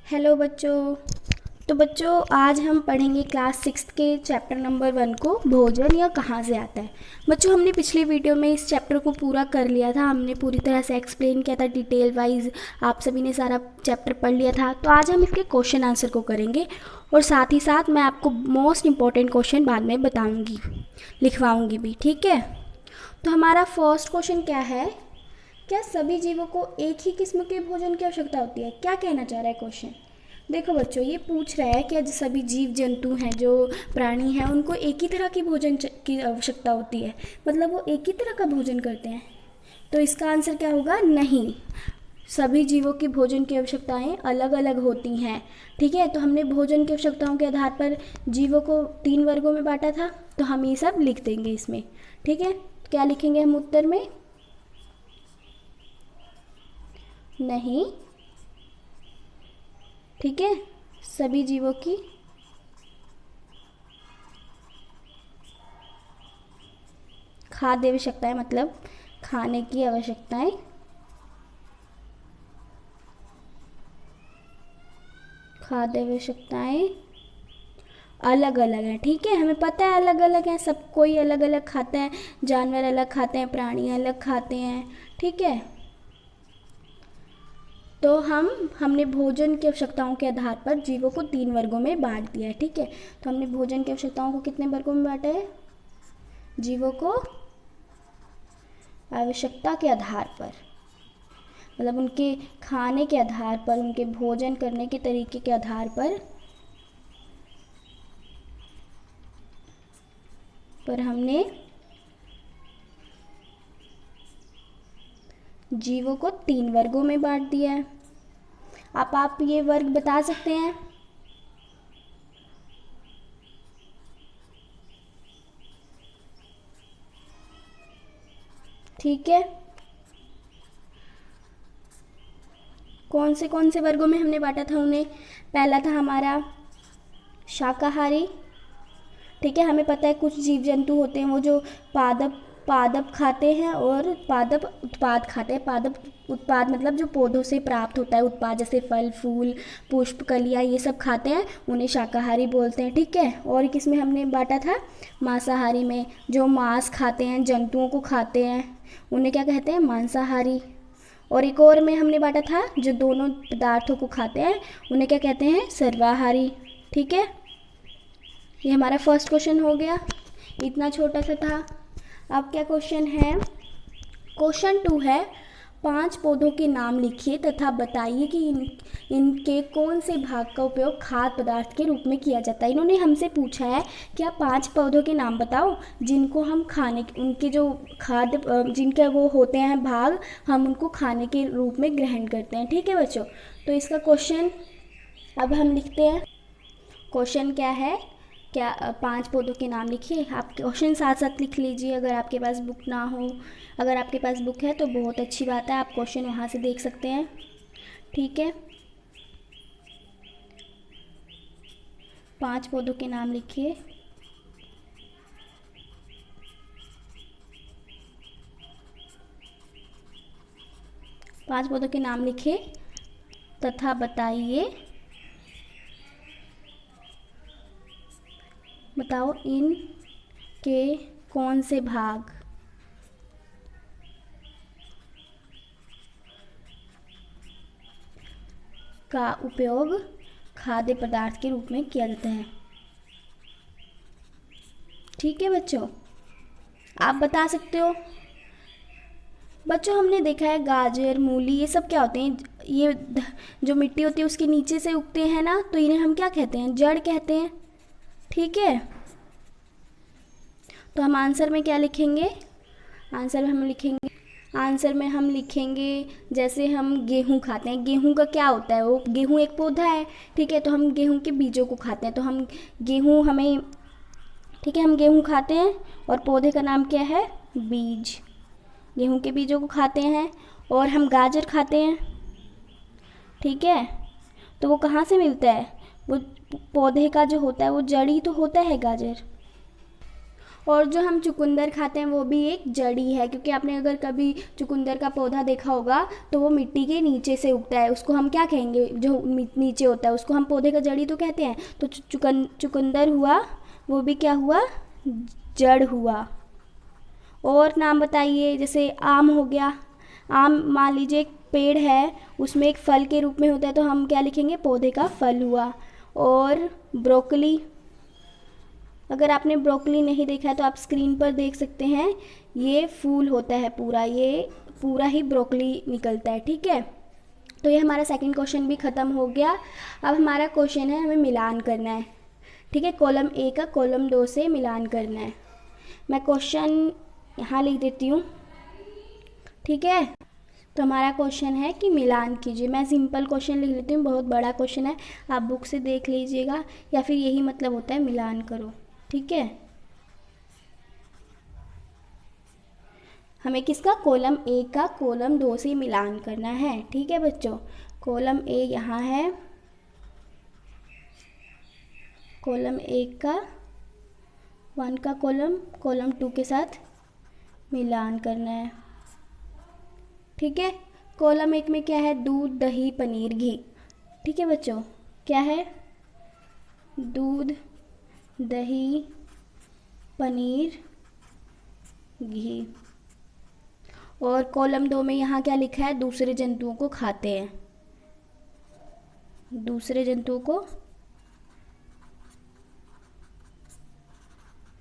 Hello बच्चों। तो बच्चों आज हम पढ़ेंगे क्लास 6 के चैप्टर नंबर 1 को, भोजन यह कहाँ से आता है। बच्चों हमने पिछली वीडियो में इस चैप्टर को पूरा कर लिया था, हमने पूरी तरह से एक्सप्लेन किया था डिटेल वाइज, आप सभी ने सारा चैप्टर पढ़ लिया था। तो आज हम इसके क्वेश्चन आंसर को करेंगे और साथ ही साथ मैं आपको मोस्ट इम्पॉर्टेंट क्वेश्चन बाद में बताऊँगी, लिखवाऊँगी भी, ठीक है। तो हमारा फर्स्ट क्वेश्चन क्या है, क्या सभी जीवों को एक ही किस्म के भोजन की आवश्यकता होती है। क्या कहना चाह रहा है क्वेश्चन। देखो बच्चों, ये पूछ रहा है कि आज सभी जीव जंतु हैं, जो प्राणी हैं, उनको एक ही तरह की भोजन की आवश्यकता होती है, मतलब वो एक ही तरह का भोजन करते हैं। तो इसका आंसर क्या होगा, नहीं। सभी जीवों की भोजन की आवश्यकताएं अलग अलग होती हैं, ठीक है। तो हमने भोजन की आवश्यकताओं के आधार पर जीवों को 3 वर्गों में बांटा था, तो हम ये सब लिख देंगे इसमें, ठीक है। क्या लिखेंगे हम उत्तर में, नहीं, ठीक है। सभी जीवों की खाद्य आवश्यकताएं, मतलब खाने की आवश्यकताएं खाद्य आवश्यकताएं अलग अलग हैं, ठीक है। हमें पता है अलग अलग हैं, सब कोई अलग अलग खाता है, जानवर अलग खाते हैं, प्राणी अलग खाते हैं, ठीक है। तो हमने भोजन की आवश्यकताओं के आधार पर जीवों को 3 वर्गों में बांट दिया है, ठीक है। तो हमने भोजन की आवश्यकताओं को कितने वर्गों में बांटा है, जीवों को आवश्यकता के आधार पर, मतलब उनके खाने के आधार पर, उनके भोजन करने के तरीके के आधार पर हमने जीवों को 3 वर्गों में बांट दिया है। आप ये वर्ग बता सकते हैं, ठीक है। कौन से वर्गों में हमने बांटा था उन्हें। पहला था हमारा शाकाहारी, ठीक है। हमें पता है कुछ जीव जंतु होते हैं वो जो पादप पादप खाते हैं और पादप उत्पाद खाते हैं। पादप उत्पाद मतलब जो पौधों से प्राप्त होता है उत्पाद, जैसे फल फूल पुष्प कलियाँ, ये सब खाते हैं, उन्हें शाकाहारी बोलते हैं, ठीक है। और किसमें हमने बांटा था, मांसाहारी में, जो मांस खाते हैं, जंतुओं को खाते हैं, उन्हें क्या कहते हैं, मांसाहारी। और एक और में हमने बांटा था जो दोनों पदार्थों को खाते हैं, उन्हें क्या कहते हैं, सर्वाहारी, ठीक है। ये हमारा फर्स्ट क्वेश्चन हो गया, इतना छोटा सा था। अब क्या क्वेश्चन है, क्वेश्चन 2 है, 5 पौधों के नाम लिखिए तथा बताइए कि इनके कौन से भाग का उपयोग खाद्य पदार्थ के रूप में किया जाता है। इन्होंने हमसे पूछा है कि आप 5 पौधों के नाम बताओ जिनको हम खाने, उनके जो खाद्य जिनके वो होते हैं भाग, हम उनको खाने के रूप में ग्रहण करते हैं, ठीक है बच्चों। तो इसका क्वेश्चन अब हम लिखते हैं। क्वेश्चन क्या है, क्या 5 पौधों के नाम लिखिए। आप क्वेश्चन साथ साथ लिख लीजिए, अगर आपके पास बुक ना हो। अगर आपके पास बुक है तो बहुत अच्छी बात है, आप क्वेश्चन वहाँ से देख सकते हैं, ठीक है। 5 पौधों के नाम लिखिए। पांच पौधों के नाम लिखिए तथा बताओ इन के कौन से भाग का उपयोग खाद्य पदार्थ के रूप में किया जाता है, ठीक है बच्चों। आप बता सकते हो। बच्चों हमने देखा है गाजर मूली ये सब क्या होते हैं, ये जो मिट्टी होती है उसके नीचे से उगते हैं ना, तो इन्हें हम क्या कहते हैं, जड़ कहते हैं, ठीक है। तो हम आंसर में क्या लिखेंगे, आंसर में हम लिखेंगे जैसे हम गेहूँ खाते हैं, गेहूँ का क्या होता है, वो गेहूँ एक पौधा है, ठीक है। तो हम गेहूँ के बीजों को खाते हैं, तो हम गेहूँ हमें, ठीक है, हम गेहूँ खाते हैं और पौधे का नाम क्या है, बीज, गेहूँ के बीजों को खाते हैं। और हम गाजर खाते हैं, ठीक है। तो वो कहाँ से मिलता है, वो पौधे का जो होता है वो जड़ ही तो होता है गाजर। और जो हम चुकंदर खाते हैं वो भी एक जड़ी है, क्योंकि आपने अगर कभी चुकंदर का पौधा देखा होगा तो वो मिट्टी के नीचे से उगता है। उसको हम क्या कहेंगे, जो नीचे होता है उसको हम पौधे का जड़ी तो कहते हैं। तो चुकंदर हुआ, वो भी क्या हुआ, जड़ हुआ। और नाम बताइए, जैसे आम हो गया। आम मान लीजिए एक पेड़ है, उसमें एक फल के रूप में होता है, तो हम क्या लिखेंगे, पौधे का फल हुआ। और ब्रोकली, अगर आपने ब्रोकली नहीं देखा है तो आप स्क्रीन पर देख सकते हैं, ये फूल होता है पूरा, ये पूरा ही ब्रोकली निकलता है। ठीक है, तो ये हमारा सेकंड क्वेश्चन भी ख़त्म हो गया। अब हमारा क्वेश्चन है, हमें मिलान करना है। ठीक है, कॉलम ए का कॉलम 2 से मिलान करना है। मैं क्वेश्चन यहाँ लिख देती हूँ। ठीक है, तो हमारा क्वेश्चन है कि मिलान कीजिए। मैं सिंपल क्वेश्चन लिख लेती हूँ, बहुत बड़ा क्वेश्चन है, आप बुक से देख लीजिएगा, या फिर यही मतलब होता है मिलान करो। ठीक है, हमें किसका, कॉलम ए का कॉलम 2 से मिलान करना है। ठीक है बच्चों, कॉलम ए यहाँ है, कॉलम ए का 1 का कॉलम 2 के साथ मिलान करना है। ठीक है, कॉलम 1 में क्या है, दूध, दही, पनीर, घी। ठीक है बच्चों, क्या है, दूध, दही, पनीर, घी। और कॉलम 2 में यहाँ क्या लिखा है, दूसरे जंतुओं को खाते हैं, दूसरे जंतुओं को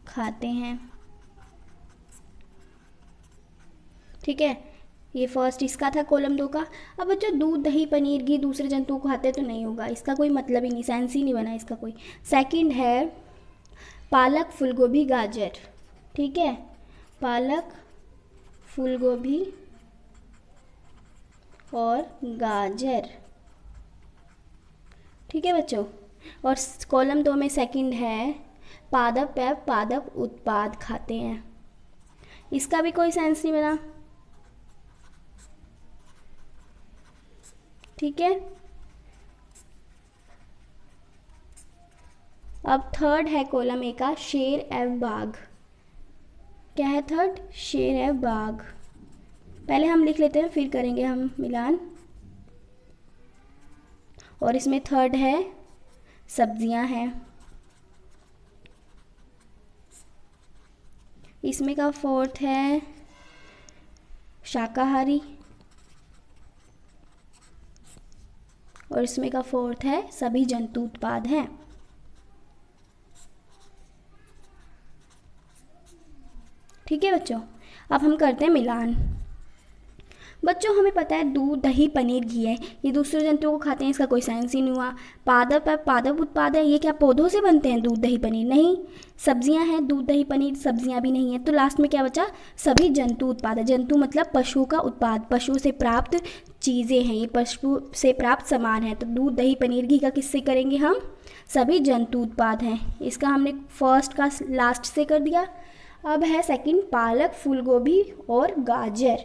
खाते हैं। ठीक है, ये फर्स्ट इसका था कॉलम 2 का। अब बच्चों दूध, दही, पनीर, घी दूसरे जंतुओं को खाते हैं तो नहीं होगा, इसका कोई मतलब ही नहीं, सेंस ही नहीं बना इसका कोई। सेकंड है पालक, फूलगोभी, गाजर। ठीक है, पालक, फूलगोभी और गाजर। ठीक है बच्चों, और कॉलम 2 में सेकंड है पादप या पादप उत्पाद खाते हैं, इसका भी कोई सेंस नहीं बना। ठीक है, अब थर्ड है कॉलम ए का शेर एवं बाघ। क्या है थर्ड, शेर एवं बाघ। पहले हम लिख लेते हैं, फिर करेंगे हम मिलान। और इसमें थर्ड है सब्जियां हैं, इसमें का फोर्थ है शाकाहारी, और इसमें का फोर्थ है सभी जंतु उत्पाद हैं। ठीक है बच्चों, अब हम करते हैं मिलान। बच्चों हमें पता है दूध, दही, पनीर, घी है, ये दूसरे जंतुओं को खाते हैं, इसका कोई साइंस ही नहीं हुआ। पादप है, पादप उत्पाद है, ये क्या पौधों से बनते हैं दूध, दही, पनीर, नहीं। सब्जियां हैं, दूध, दही, पनीर, सब्जियां भी नहीं है। तो लास्ट में क्या बचा, सभी जंतु उत्पाद है। जंतु मतलब पशु का उत्पाद, पशु से प्राप्त चीज़ें हैं, ये पशु से प्राप्त सामान है। तो दूध, दही, पनीर, घी का किससे करेंगे हम, सभी जंतु उत्पाद हैं। इसका हमने फर्स्ट का लास्ट से कर दिया। अब है सेकंड पालक, फूलगोभी और गाजर।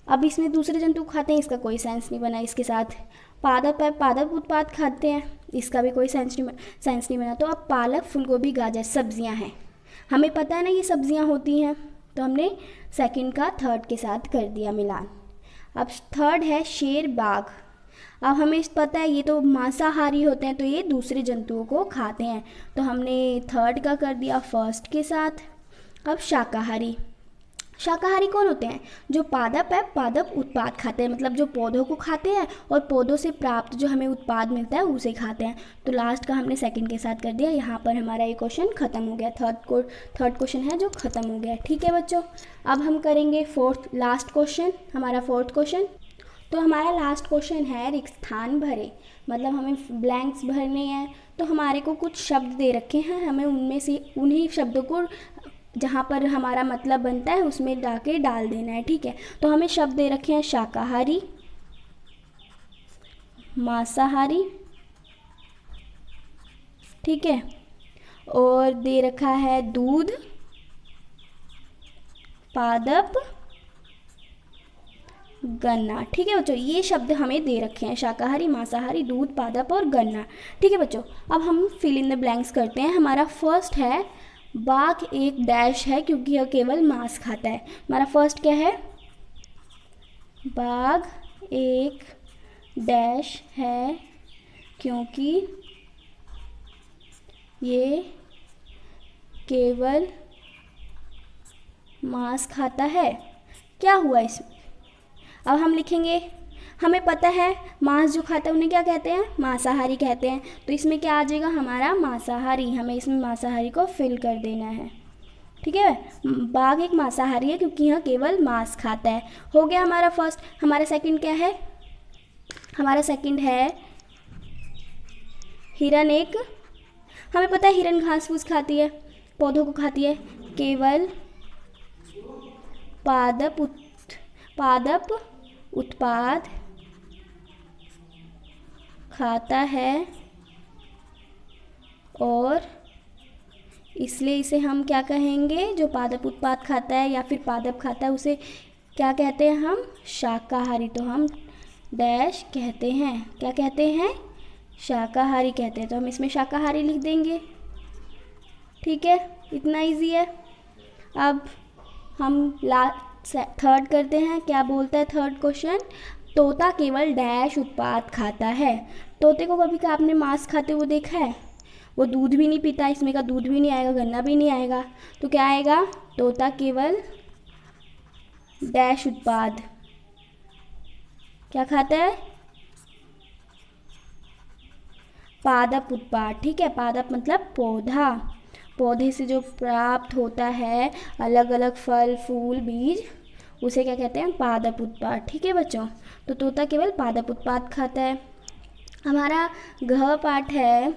अब इसमें दूसरे जंतु खाते हैं, इसका कोई सेंस नहीं बना। इसके साथ पादप है, पादप उत्पाद खाते हैं, इसका भी कोई सेंस नहीं बना। तो अब पालक, फूलगोभी, गाजर सब्जियां हैं, हमें पता है ना ये सब्जियां होती हैं, तो हमने सेकंड का थर्ड के साथ कर दिया मिलान। अब थर्ड है शेर, बाघ। अब हमें पता है ये तो मांसाहारी होते हैं, तो ये दूसरे जंतुओं को खाते हैं, तो हमने थर्ड का कर दिया फर्स्ट के साथ। अब शाकाहारी, शाकाहारी कौन होते हैं, जो पादप है, पादप उत्पाद खाते हैं, मतलब जो पौधों को खाते हैं और पौधों से प्राप्त जो हमें उत्पाद मिलता है उसे खाते हैं। तो लास्ट का हमने सेकंड के साथ कर दिया। यहाँ पर हमारा ये क्वेश्चन खत्म हो गया, थर्ड क्वेश्चन है जो खत्म हो गया। ठीक है बच्चों, अब हम करेंगे लास्ट क्वेश्चन, हमारा फोर्थ क्वेश्चन। तो हमारा लास्ट क्वेश्चन है रिक्त स्थान भरे, मतलब हमें ब्लैंक्स भरने हैं। तो हमारे को कुछ शब्द दे रखे हैं, हमें उनमें से उन्हीं शब्दों को जहाँ पर हमारा मतलब बनता है उसमें जाके डाल देना है। ठीक है, तो हमें शब्द दे रखे हैं शाकाहारी, मांसाहारी, ठीक है, और दे रखा है दूध, पादप, गन्ना। ठीक है बच्चों, ये शब्द हमें दे रखे हैं, शाकाहारी, मांसाहारी, दूध, पादप और गन्ना। ठीक है बच्चों, अब हम फिल इन द ब्लैंक्स करते हैं। हमारा फर्स्ट है बाघ एक डैश है क्योंकि यह केवल मांस खाता है। हमारा फर्स्ट क्या है? बाघ एक डैश है क्योंकि ये केवल मांस खाता है। क्या हुआ इसमें? अब हम लिखेंगे, हमें पता है मांस जो खाता है उन्हें क्या कहते हैं? मांसाहारी कहते हैं। तो इसमें क्या आ जाएगा? हमारा मांसाहारी। हमें इसमें मांसाहारी को फिल कर देना है। ठीक है, बाघ एक मांसाहारी है क्योंकि यह केवल मांस खाता है। हो गया हमारा फर्स्ट। हमारा सेकंड क्या है? हमारा सेकंड है हिरन एक, हमें पता है हिरन घास फूस खाती है, पौधों को खाती है, केवल पादप उत्पाद खाता है और इसलिए इसे हम क्या कहेंगे? जो पादप उत्पाद खाता है या फिर पादप खाता है उसे क्या कहते हैं हम? शाकाहारी। तो हम डैश कहते हैं, क्या कहते हैं? शाकाहारी कहते हैं। तो हम इसमें शाकाहारी लिख देंगे। ठीक है, इतना इजी है। अब हम थर्ड करते हैं। क्या बोलता है थर्ड क्वेश्चन? तोता केवल डैश उत्पाद खाता है। तोते को कभी आपने मांस खाते हुए देखा है? वो दूध भी नहीं पीता, इसमें का दूध भी नहीं आएगा, गन्ना भी नहीं आएगा। तो क्या आएगा? तोता केवल डैश उत्पाद क्या खाता है? पादप उत्पाद। ठीक है, पादप मतलब पौधा, पौधे से जो प्राप्त होता है अलग अलग फल फूल बीज, उसे क्या कहते हैं? पादप उत्पाद। ठीक है बच्चों, तो तोता केवल पादप उत्पाद खाता है। हमारा घ पाठ है,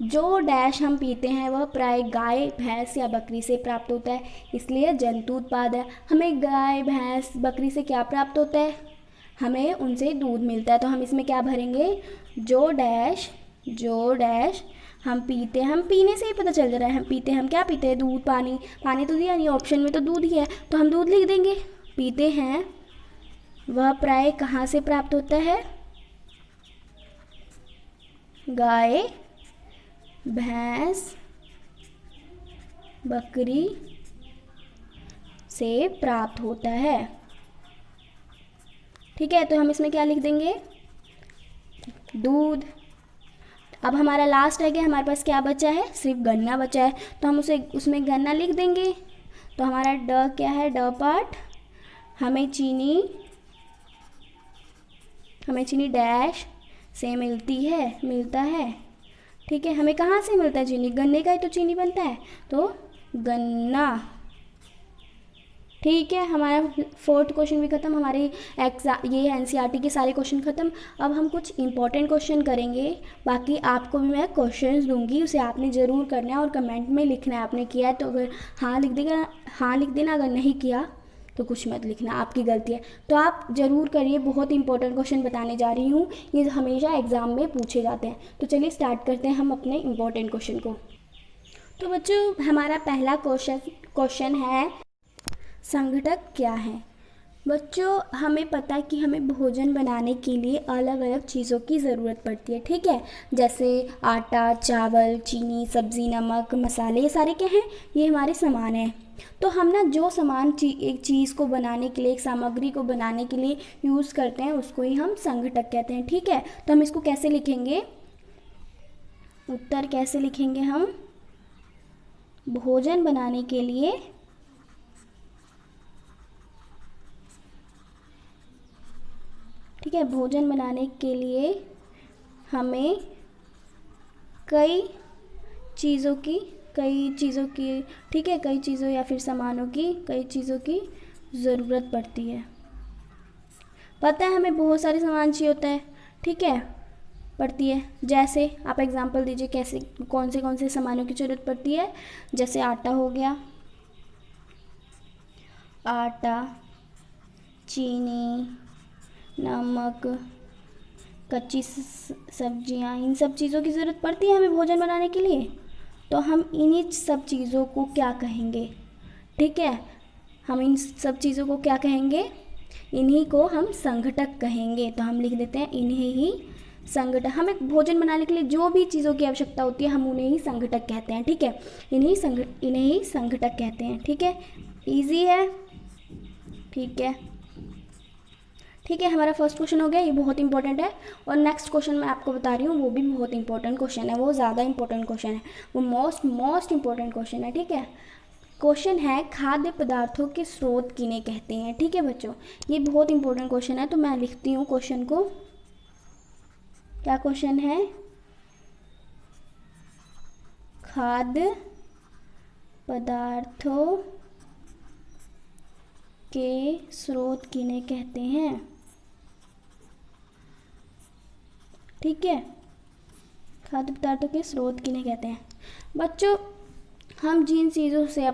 जो डैश हम पीते हैं वह प्राय गाय भैंस या बकरी से प्राप्त होता है, इसलिए जंतु उत्पाद है। हमें गाय भैंस बकरी से क्या प्राप्त होता है? हमें उनसे दूध मिलता है। तो हम इसमें क्या भरेंगे? जो डैश हम पीते हैं, हम पीने से ही पता चल रहा है हम पीते हैं, हम क्या पीते हैं? दूध, पानी। पानी तो दिया नहीं, ऑप्शन में तो दूध ही है, तो हम दूध लिख देंगे। पीते हैं वह प्राय कहाँ से प्राप्त होता है? गाय भैंस बकरी से प्राप्त होता है। ठीक है, तो हम इसमें क्या लिख देंगे? दूध। अब हमारा लास्ट है कि हमारे पास क्या बचा है? सिर्फ गन्ना बचा है, तो हम उसमें गन्ना लिख देंगे। तो हमारा ड क्या है? ड पार्ट, हमें चीनी डैश से मिलता है। ठीक है, हमें कहाँ से मिलता है चीनी? गन्ने का ही तो चीनी बनता है, तो गन्ना। ठीक है, हमारा फोर्थ क्वेश्चन भी खत्म। हमारे ये एनसीईआरटी के सारे क्वेश्चन खत्म। अब हम कुछ इंपॉर्टेंट क्वेश्चन करेंगे। बाकी आपको भी मैं क्वेश्चंस दूंगी, उसे आपने ज़रूर करना है और कमेंट में लिखना है। आपने किया है तो अगर हाँ लिख देना, अगर नहीं किया तो कुछ मत लिखना, आपकी गलती है। तो आप ज़रूर करिए, बहुत इंपॉर्टेंट क्वेश्चन बताने जा रही हूँ, ये हमेशा एग्ज़ाम में पूछे जाते हैं। तो चलिए स्टार्ट करते हैं हम अपने इंपॉर्टेंट क्वेश्चन को। तो बच्चों, हमारा पहला क्वेश्चन है, संघटक क्या है? बच्चों, हमें पता है कि हमें भोजन बनाने के लिए अलग अलग चीज़ों की ज़रूरत पड़ती है। ठीक है, जैसे आटा, चावल, चीनी, सब्ज़ी, नमक, मसाले, ये सारे क्या हैं? ये हमारे सामान हैं। तो हम ना जो सामान एक चीज़ को बनाने के लिए, एक सामग्री को बनाने के लिए यूज़ करते हैं, उसको ही हम संघटक कहते हैं। ठीक है, तो हम इसको कैसे लिखेंगे? उत्तर कैसे लिखेंगे हम? भोजन बनाने के लिए ठीक है, भोजन बनाने के लिए हमें कई चीज़ों की ठीक है, कई चीज़ों या फिर सामानों की, कई चीज़ों की ज़रूरत पड़ती है। पता है हमें बहुत सारे सामान चाहिए होता है। ठीक है, पड़ती है। जैसे आप एग्जांपल दीजिए, कैसे कौन से सामानों की ज़रूरत पड़ती है? जैसे आटा हो गया, आटा, चीनी, नमक, कच्ची सब्जियां, इन सब चीज़ों की ज़रूरत पड़ती है हमें भोजन बनाने के लिए। तो हम इन्हीं सब चीज़ों को क्या कहेंगे? ठीक है, हम इन सब चीज़ों को क्या कहेंगे? इन्हीं को हम संघटक कहेंगे। तो हम लिख देते हैं, इन्हें ही संघटक, हमें भोजन बनाने के लिए जो भी चीज़ों की आवश्यकता होती है हम उन्हें ही संघटक कहते हैं, ठीक है। इन्हें ही संघटक कहते हैं, ठीक है। इजी है, ठीक है। ठीक है, हमारा फर्स्ट क्वेश्चन हो गया, ये बहुत इंपॉर्टेंट है। और नेक्स्ट क्वेश्चन मैं आपको बता रही हूँ, वो भी बहुत इंपॉर्टेंट क्वेश्चन है, वो ज़्यादा इंपॉर्टेंट क्वेश्चन है, वो मोस्ट इंपॉर्टेंट क्वेश्चन है, ठीक है। क्वेश्चन है खाद्य पदार्थों के स्रोत किन्हें कहते हैं, ठीक है बच्चों। ये बहुत इंपॉर्टेंट क्वेश्चन है, तो मैं लिखती हूँ क्वेश्चन को। क्या क्वेश्चन है? खाद्य पदार्थों के स्रोत किन्हें कहते हैं, ठीक है। खाद्य पदार्थों के स्रोत किन्हें कहते हैं बच्चों? हम जिन चीज़ों से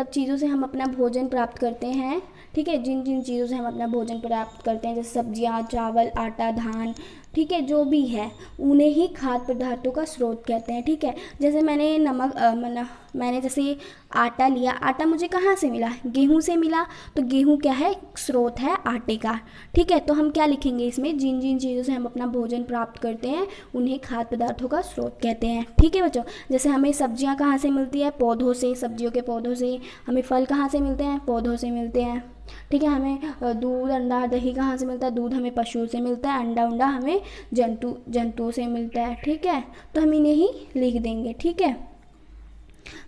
चीज़ों से हम अपना भोजन प्राप्त करते हैं, ठीक है। जिन जिन चीज़ों से हम अपना भोजन प्राप्त करते हैं, जैसे सब्जियां, चावल, आटा, धान, ठीक है, जो भी है उन्हें ही खाद्य पदार्थों का स्रोत कहते हैं, ठीक है। जैसे मैंने जैसे आटा लिया, आटा मुझे कहाँ से मिला? गेहूँ से मिला, तो गेहूँ क्या है? स्रोत है आटे का, ठीक है। तो हम क्या लिखेंगे इसमें? जिन जिन चीज़ों से हम अपना भोजन प्राप्त करते हैं उन्हें खाद्य पदार्थों का स्रोत कहते हैं, ठीक है बच्चों। जैसे हमें सब्जियां कहाँ से मिलती है? पौधों से, सब्जियों के पौधों से। हमें फल कहाँ से मिलते हैं? पौधों से मिलते हैं, ठीक है। हमें दूध, अंडा, दही कहाँ से मिलता है? दूध हमें पशु से मिलता है, अंडा हमें जंतुओं से मिलता है, ठीक है। तो हम इन्हें ही लिख देंगे, ठीक है।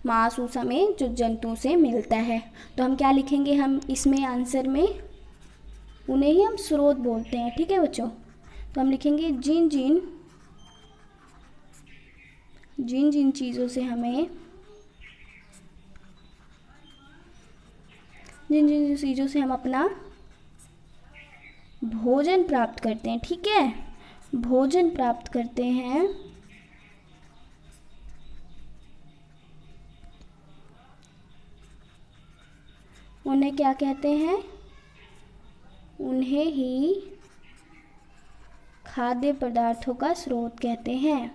मांस उस हमें जो जंतु से मिलता है, तो हम क्या लिखेंगे? हम इसमें आंसर में उन्हें ही हम स्रोत बोलते हैं, ठीक है बच्चों। तो हम लिखेंगे जिन जिन चीज़ों से हमें जिन जिन चीज़ों से हम अपना भोजन प्राप्त करते हैं, ठीक है, भोजन प्राप्त करते हैं, उन्हें क्या कहते हैं? उन्हें ही खाद्य पदार्थों का स्रोत कहते हैं।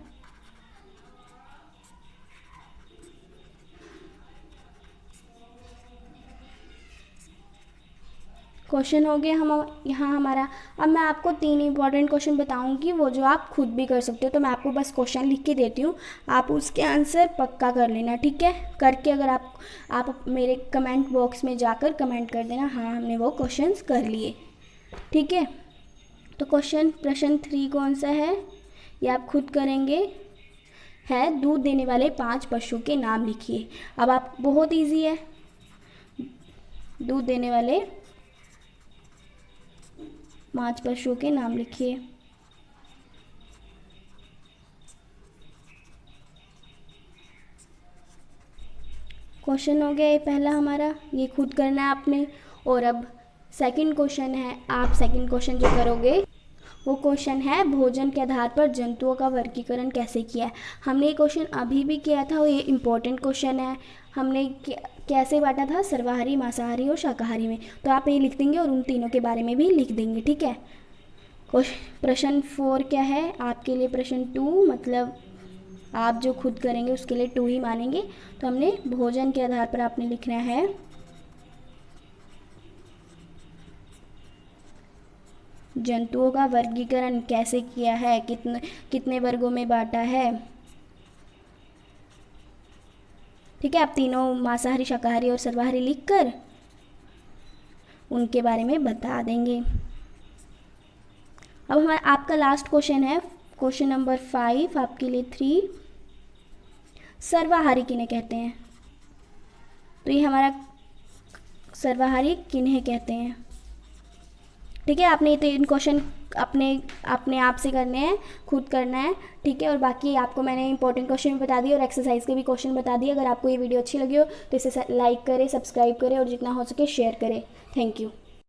क्वेश्चन हो गया हम यहाँ हमारा। अब मैं आपको 3 इंपॉर्टेंट क्वेश्चन बताऊंगी, वो जो आप खुद भी कर सकते हो। तो मैं आपको बस क्वेश्चन लिख के देती हूँ, आप उसके आंसर पक्का कर लेना, ठीक है। करके अगर आप मेरे कमेंट बॉक्स में जाकर कमेंट कर देना, हाँ हमने वो क्वेश्चंस कर लिए, ठीक है। तो प्रश्न 3 कौन सा है? ये आप खुद करेंगे, है दूध देने वाले 5 पशु के नाम लिखिए। अब आप बहुत ईजी है, दूध देने वाले 5 पशुओं के नाम लिखिए। क्वेश्चन हो गया ये पहला हमारा, ये खुद करना है आपने। और अब सेकंड क्वेश्चन है, आप सेकंड क्वेश्चन जो करोगे वो क्वेश्चन है भोजन के आधार पर जंतुओं का वर्गीकरण कैसे किया है। हमने ये क्वेश्चन अभी भी किया था, ये इम्पोर्टेंट क्वेश्चन है। हमने कैसे बांटा था? सर्वाहारी, मांसाहारी और शाकाहारी में। तो आप ये लिख देंगे और उन तीनों के बारे में भी लिख देंगे, ठीक है। प्रश्न 4 क्या है आपके लिए? प्रश्न 2 मतलब आप जो खुद करेंगे उसके लिए 2 ही मानेंगे। तो हमने भोजन के आधार पर आपने लिखना है जंतुओं का वर्गीकरण कैसे किया है, कितने वर्गों में बांटा है, ठीक है। आप तीनों मांसाहारी, शाकाहारी और सर्वाहारी लिखकर उनके बारे में बता देंगे। अब हमारा आपका लास्ट क्वेश्चन है, क्वेश्चन नंबर 5 आपके लिए 3, सर्वाहारी किन्हें कहते हैं? तो ये हमारा सर्वाहारी किन्हें कहते हैं, ठीक है। आपने ये 3 क्वेश्चन अपने आप से करने हैं, खुद करना है, ठीक है। और बाकी आपको मैंने इंपॉर्टेंट क्वेश्चन भी बता दिए और एक्सरसाइज के भी क्वेश्चन बता दिए। अगर आपको ये वीडियो अच्छी लगी हो तो इसे लाइक करें, सब्सक्राइब करें और जितना हो सके शेयर करें। Thank you.